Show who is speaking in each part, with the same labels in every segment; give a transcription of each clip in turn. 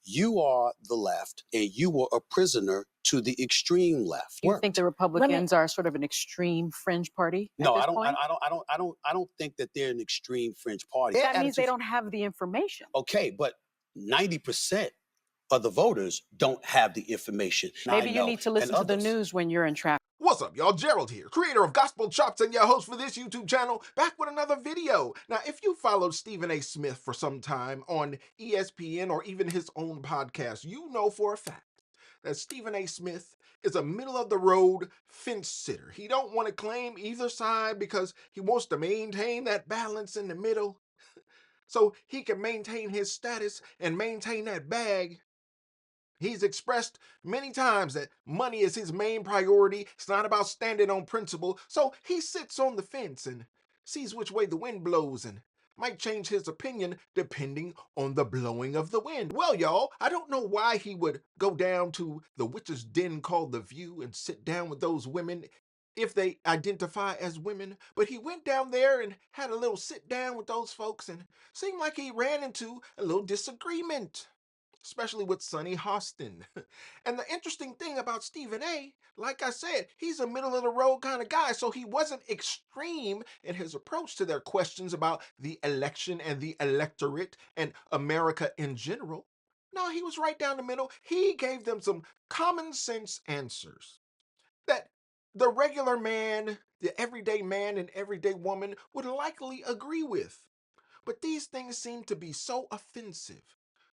Speaker 1: You are the left, and you were a prisoner to the extreme left.
Speaker 2: Do you think the Republicans are sort of an extreme fringe party?
Speaker 1: No, I don't think that they're an extreme fringe party.
Speaker 2: That means they don't have the information.
Speaker 1: Okay, but 90% of the voters don't have the information.
Speaker 2: Maybe you need to listen to the news when you're in traffic.
Speaker 3: What's up, y'all? Gerald here, creator of Gospel Chops and your host for this YouTube channel, back with another video. Now, if you followed Stephen A. Smith for some time on ESPN or even his own podcast, you know for a fact that Stephen A. Smith is a middle-of-the-road fence sitter. He don't want to claim either side because he wants to maintain that balance in the middle so he can maintain his status and maintain that bag. He's expressed many times that money is his main priority. It's not about standing on principle. So he sits on the fence and sees which way the wind blows and might change his opinion depending on the blowing of the wind. Well, y'all, I don't know why he would go down to the witch's den called The View and sit down with those women if they identify as women, but he went down there and had a little sit down with those folks and seemed like he ran into a little disagreement, especially with Sonny Hostin. And the interesting thing about Stephen A., like I said, he's a middle-of-the-road kind of guy, so he wasn't extreme in his approach to their questions about the election and the electorate and America in general. No, he was right down the middle. He gave them some common sense answers that the regular man, the everyday man and everyday woman would likely agree with. But these things seem to be so offensive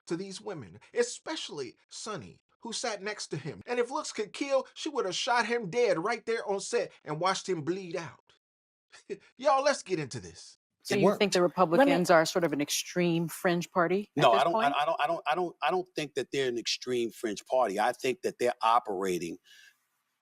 Speaker 3: to these women, especially Sonny, who sat next to him. And if looks could kill, she would have shot him dead right there on set and watched him bleed out. Y'all, let's get into this.
Speaker 2: So you think the Republicans are sort of an extreme fringe party?
Speaker 1: No, I don't think that they're an extreme fringe party. I think that they're operating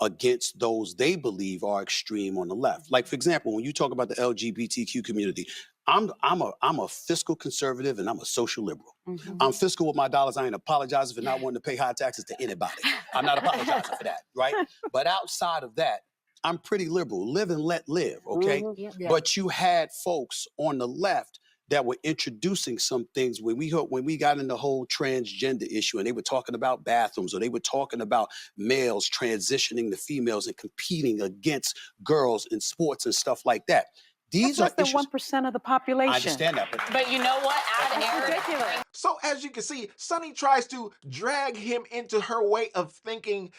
Speaker 1: against those they believe are extreme on the left. Like, for example, when you talk about the LGBTQ community, I'm a fiscal conservative and I'm a social liberal. I'm fiscal with my dollars. I ain't apologizing for not wanting to pay high taxes to anybody. I'm not apologizing for that, right? But outside of that, I'm pretty liberal. Live and let live, okay? But you had folks on the left that were introducing some things when we got in the whole transgender issue, and they were talking about bathrooms, or they were talking about males transitioning to females and competing against girls in sports and stuff like that. These
Speaker 2: That's
Speaker 1: are
Speaker 2: less than 1% of the population.
Speaker 1: I understand that,
Speaker 4: But you know what?
Speaker 2: That's ridiculous.
Speaker 3: So as you can see, Sonny tries to drag him into her way of thinking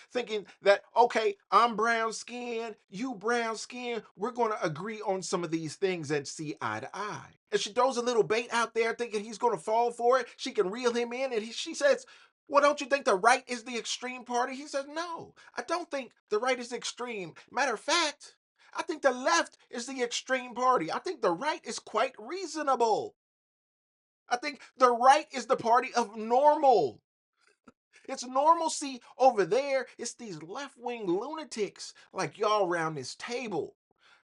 Speaker 3: that, okay, I'm brown skin, you brown skin, we're going to agree on some of these things and see eye to eye. And she throws a little bait out there thinking he's going to fall for it. She can reel him in, and she says, well, don't you think the right is the extreme party? He says, no, I don't think the right is extreme. Matter of fact, I think the left is the extreme party. I think the right is quite reasonable. I think the right is the party of normal. It's normalcy over there. It's these left-wing lunatics like y'all around this table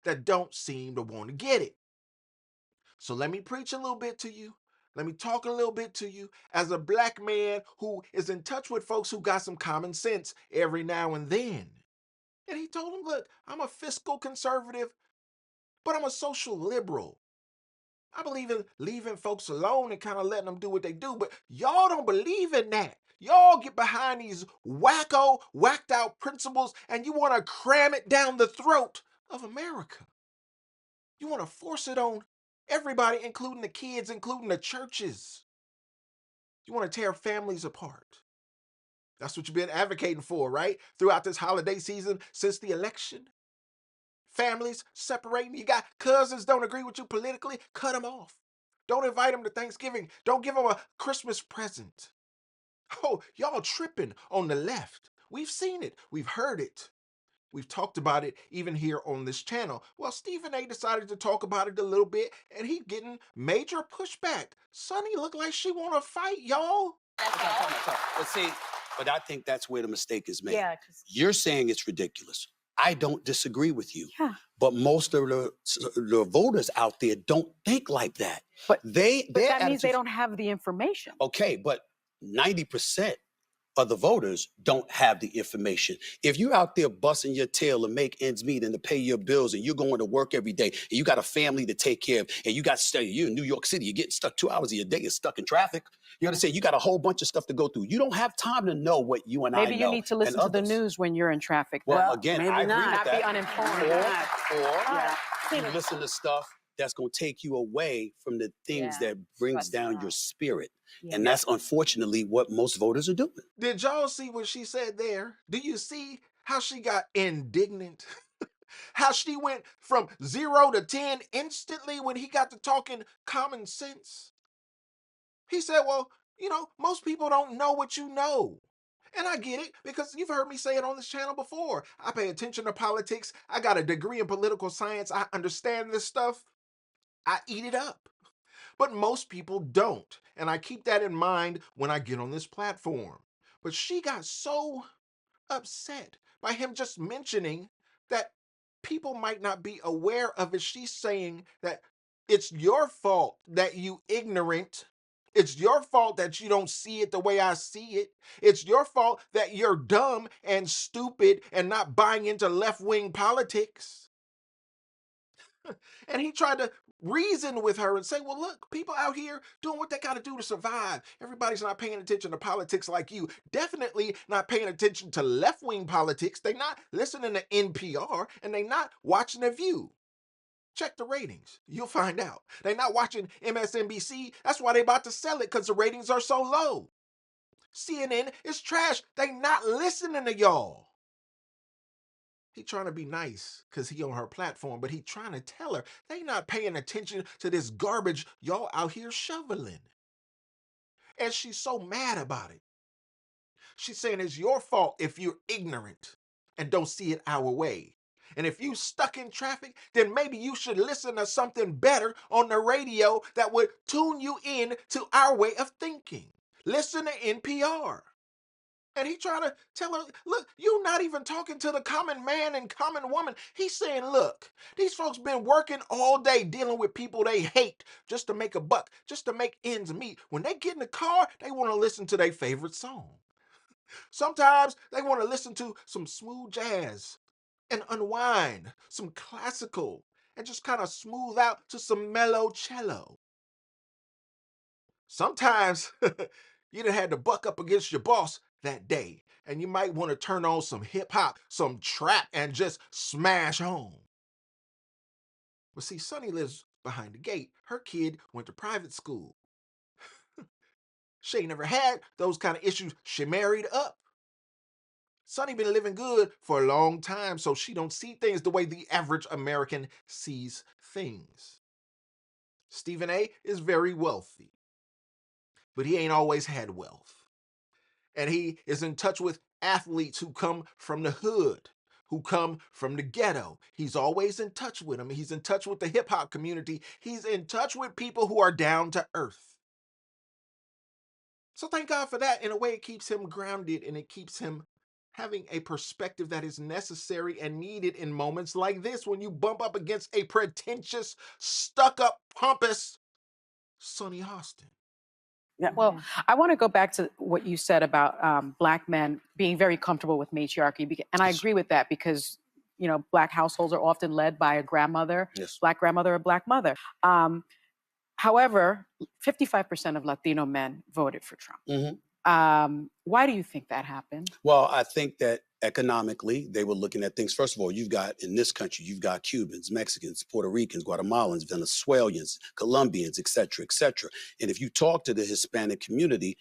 Speaker 3: that don't seem to want to get it. So let me preach a little bit to you. Let me talk a little bit to you as a black man who is in touch with folks who got some common sense every now and then. And he told him, look, I'm a fiscal conservative, but I'm a social liberal. I believe in leaving folks alone and kind of letting them do what they do, but y'all don't believe in that. Y'all get behind these whacked out principles and you want to cram it down the throat of America. You want to force it on everybody, including the kids, including the churches. You want to tear families apart. That's what you've been advocating for, right? Throughout this holiday season since the election. Families separating. You got cousins don't agree with you politically. Cut them off. Don't invite them to Thanksgiving. Don't give them a Christmas present. Oh, y'all tripping on the left. We've seen it. We've heard it. We've talked about it even here on this channel. Well, Stephen A. decided to talk about it a little bit, and he's getting major pushback. Sonny look like she want to fight, y'all.
Speaker 1: But I think that's where the mistake is made.
Speaker 2: Yeah,
Speaker 1: you're saying it's ridiculous. I don't disagree with you.
Speaker 2: Yeah.
Speaker 1: But most of the voters out there don't think like that. But
Speaker 2: that means they don't have the information.
Speaker 1: Okay, but 90% other voters don't have the information. If you're out there busting your tail to make ends meet and to pay your bills, and you're going to work every day, and you got a family to take care of, and you're in New York City, you're getting stuck 2 hours of your day, you're stuck in traffic. You understand? You got a whole bunch of stuff to go through. You don't have time to know what you and I
Speaker 2: Maybe
Speaker 1: know.
Speaker 2: you need to
Speaker 1: and
Speaker 2: listen to the
Speaker 1: others.
Speaker 2: news when you're in traffic.
Speaker 1: Well,
Speaker 4: Well,
Speaker 1: again,
Speaker 4: maybe
Speaker 1: I agree
Speaker 4: not.
Speaker 1: with
Speaker 2: Not be
Speaker 1: that.
Speaker 2: uninformed.
Speaker 1: Or
Speaker 4: Yeah.
Speaker 1: you listen to stuff that's going to take you away from the things that brings down your spirit. And that's unfortunately what most voters are doing.
Speaker 3: Did y'all see what she said there? Do you see how she got indignant? How she went from 0 to 10 instantly when he got to talking common sense? He said, well, most people don't know what you know. And I get it because you've heard me say it on this channel before. I pay attention to politics. I got a degree in political science. I understand this stuff. I eat it up. But most people don't. And I keep that in mind when I get on this platform. But she got so upset by him just mentioning that people might not be aware of it. She's saying that it's your fault that you ignorant. It's your fault that you don't see it the way I see it. It's your fault that you're dumb and stupid and not buying into left-wing politics. And he tried to reason with her and say, well, look, people out here doing what they got to do to survive. Everybody's not paying attention to politics like you. Definitely not paying attention to left-wing politics. They're not listening to NPR and they're not watching The View. Check the ratings. You'll find out. They're not watching MSNBC. That's why they're about to sell it, because the ratings are so low. CNN is trash. They not listening to y'all. He trying to be nice because he on her platform, but he trying to tell her they not paying attention to this garbage y'all out here shoveling. And she's so mad about it. She's saying it's your fault if you're ignorant and don't see it our way. And if you stuck in traffic, then maybe you should listen to something better on the radio that would tune you in to our way of thinking. Listen to NPR. And he trying to tell her, look, you're not even talking to the common man and common woman. He's saying, look, these folks been working all day dealing with people they hate just to make a buck, just to make ends meet. When they get in the car, they want to listen to their favorite song. Sometimes they want to listen to some smooth jazz and unwind, some classical, and just kind of smooth out to some mellow cello. Sometimes you done had to buck up against your boss that day, and you might want to turn on some hip hop, some trap, and just smash home. But see, Sonny lives behind the gate. Her kid went to private school. She ain't never had those kind of issues. She married up. Sonny been living good for a long time, so she don't see things the way the average American sees things. Stephen A is very wealthy, but he ain't always had wealth. And he is in touch with athletes who come from the hood, who come from the ghetto. He's always in touch with them. He's in touch with the hip hop community. He's in touch with people who are down to earth. So thank God for that. In a way, it keeps him grounded and it keeps him having a perspective that is necessary and needed in moments like this when you bump up against a pretentious, stuck-up, pompous Sonny Austin.
Speaker 2: Well, I want to go back to what you said about Black men being very comfortable with matriarchy. And I
Speaker 1: Yes.
Speaker 2: agree with that because, Black households are often led by a grandmother,
Speaker 1: Yes.
Speaker 2: Black grandmother or Black mother. However, 55% of Latino men voted for Trump. Why do you think that happened?
Speaker 1: Well, I think that economically, they were looking at things. First of all, in this country, you've got Cubans, Mexicans, Puerto Ricans, Guatemalans, Venezuelans, Colombians, et cetera, et cetera. And if you talk to the Hispanic community,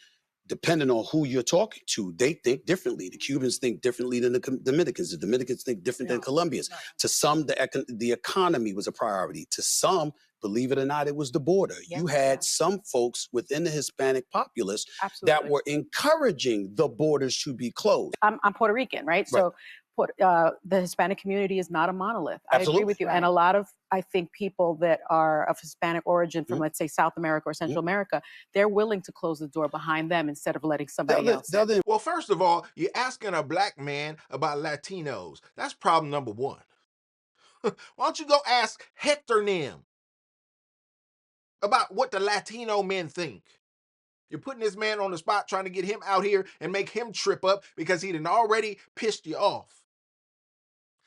Speaker 1: depending on who you're talking to, they think differently. The Cubans think differently than the Dominicans. The Dominicans think different than Colombians. To some, the economy was a priority. To some, believe it or not, it was the border. You had some folks within the Hispanic populace that were encouraging the borders to be closed.
Speaker 2: I'm Puerto Rican, right? So the Hispanic community is not a monolith. I agree with you. And a lot of, I think, people that are of Hispanic origin from, let's say, South America or Central America, they're willing to close the door behind them instead of letting somebody else in.
Speaker 3: Well, first of all, you're asking a Black man about Latinos. That's problem number one. Why don't you go ask Hector Nim about what the Latino men think? You're putting this man on the spot, trying to get him out here and make him trip up because he done already pissed you off.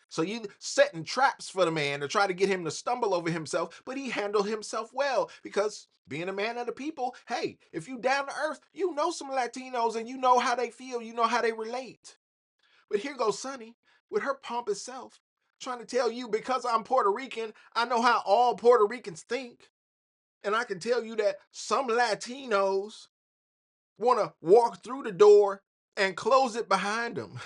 Speaker 3: So you setting traps for the man to try to get him to stumble over himself, but he handled himself well because being a man of the people, hey, if you down to earth, you know some Latinos and you know how they feel, you know how they relate. But here goes Sunny with her pompous self trying to tell you because I'm Puerto Rican, I know how all Puerto Ricans think. And I can tell you that some Latinos want to walk through the door and close it behind them.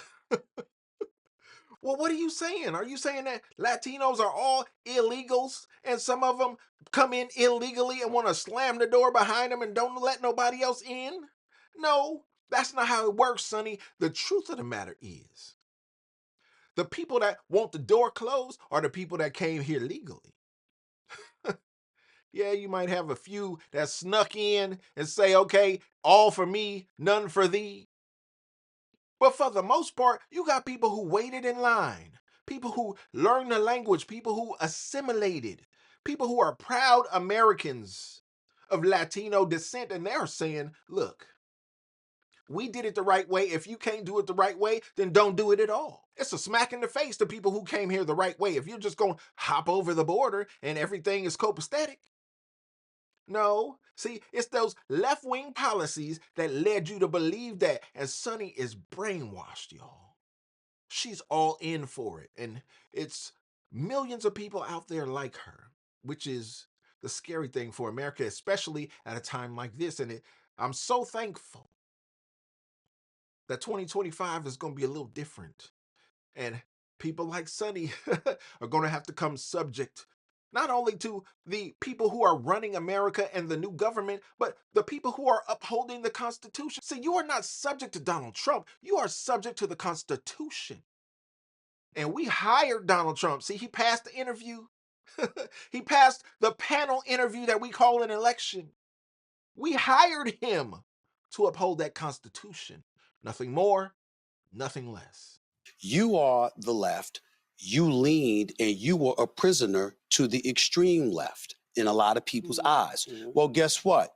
Speaker 3: Well, what are you saying? Are you saying that Latinos are all illegals and some of them come in illegally and want to slam the door behind them and don't let nobody else in? No, that's not how it works, Sonny. The truth of the matter is the people that want the door closed are the people that came here legally. Yeah, you might have a few that snuck in and say, okay, all for me, none for thee. But for the most part, you got people who waited in line, people who learned the language, people who assimilated, people who are proud Americans of Latino descent. And they're saying, look, we did it the right way. If you can't do it the right way, then don't do it at all. It's a smack in the face to people who came here the right way. If you're just going to hop over the border and everything is copacetic. No, see, it's those left-wing policies that led you to believe that. And Sunny is brainwashed, y'all. She's all in for it. And it's millions of people out there like her, which is the scary thing for America, especially at a time like this. And I'm so thankful that 2025 is going to be a little different. And people like Sunny are going to have to come subject not only to the people who are running America and the new government, but the people who are upholding the Constitution. See, you are not subject to Donald Trump. You are subject to the Constitution. And we hired Donald Trump. See, he passed the interview. He passed the panel interview that we call an election. We hired him to uphold that Constitution. Nothing more, nothing less.
Speaker 1: You are the left. You leaned and you were a prisoner to the extreme left in a lot of people's eyes. Well, guess what?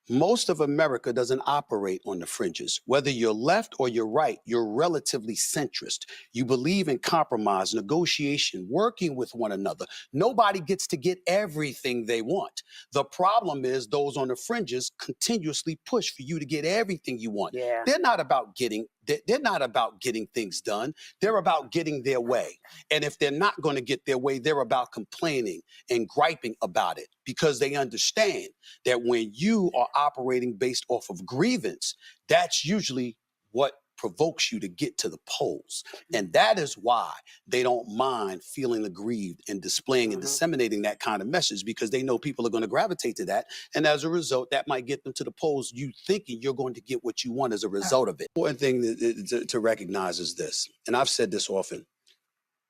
Speaker 1: Most of America doesn't operate on the fringes. Whether you're left or you're right, you're relatively centrist. You believe in compromise, negotiation, working with one another. Nobody gets to get everything they want. The problem is those on the fringes continuously push for you to get everything you want.
Speaker 2: Yeah.
Speaker 1: They're not about getting things done. They're about getting their way. And if they're not going to get their way, they're about complaining and griping about it because they understand that when you are operating based off of grievance, that's usually what provokes you to get to the polls. And that is why they don't mind feeling aggrieved and displaying and disseminating that kind of message because they know people are going to gravitate to that. And as a result, that might get them to the polls, you thinking you're going to get what you want as a result of it. Important thing to recognize is this, and I've said this often.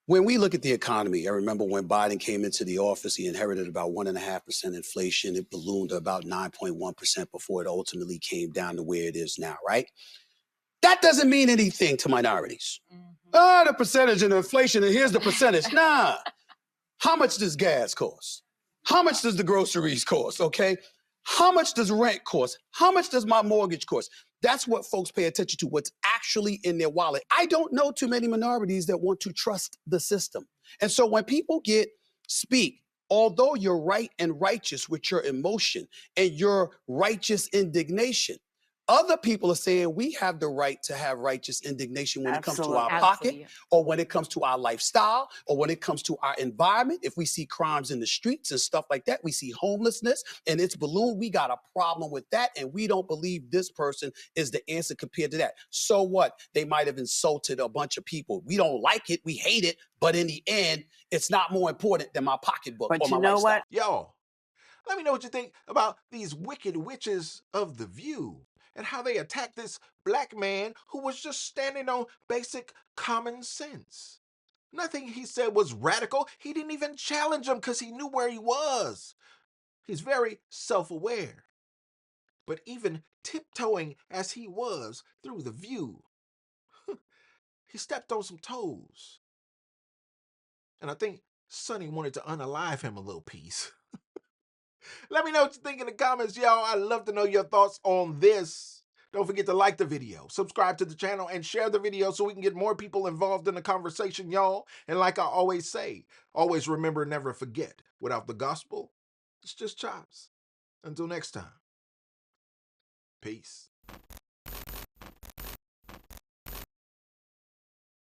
Speaker 1: When we look at the economy, I remember when Biden came into the office, he inherited about 1.5% inflation. It ballooned to about 9.1% before it ultimately came down to where it is now, right? That doesn't mean anything to minorities. The percentage of inflation, and here's the percentage. Nah. How much does gas cost? How much does the groceries cost, okay? How much does rent cost? How much does my mortgage cost? That's what folks pay attention to, what's actually in their wallet. I don't know too many minorities that want to trust the system. And so when people speak, although you're right and righteous with your emotion and your righteous indignation, other people are saying we have the right to have righteous indignation when it comes to our pocket or when it comes to our lifestyle or when it comes to our environment. If we see crimes in the streets and stuff like that, we see homelessness and it's ballooned. We got a problem with that. And we don't believe this person is the answer compared to that. So what? They might have insulted a bunch of people. We don't like it. We hate it. But in the end, it's not more important than my pocketbook or my lifestyle.
Speaker 2: What?
Speaker 3: Y'all, let me know what you think about these wicked witches of The View and how they attacked this black man who was just standing on basic common sense. Nothing he said was radical. He didn't even challenge him because he knew where he was. He's very self-aware. But even tiptoeing as he was through The View, he stepped on some toes. And I think Sonny wanted to unalive him a little piece. Let me know what you think in the comments, y'all. I'd love to know your thoughts on this. Don't forget to like the video, subscribe to the channel, and share the video so we can get more people involved in the conversation, y'all. And like I always say, always remember, never forget, without the gospel, it's just chops. Until next time, peace.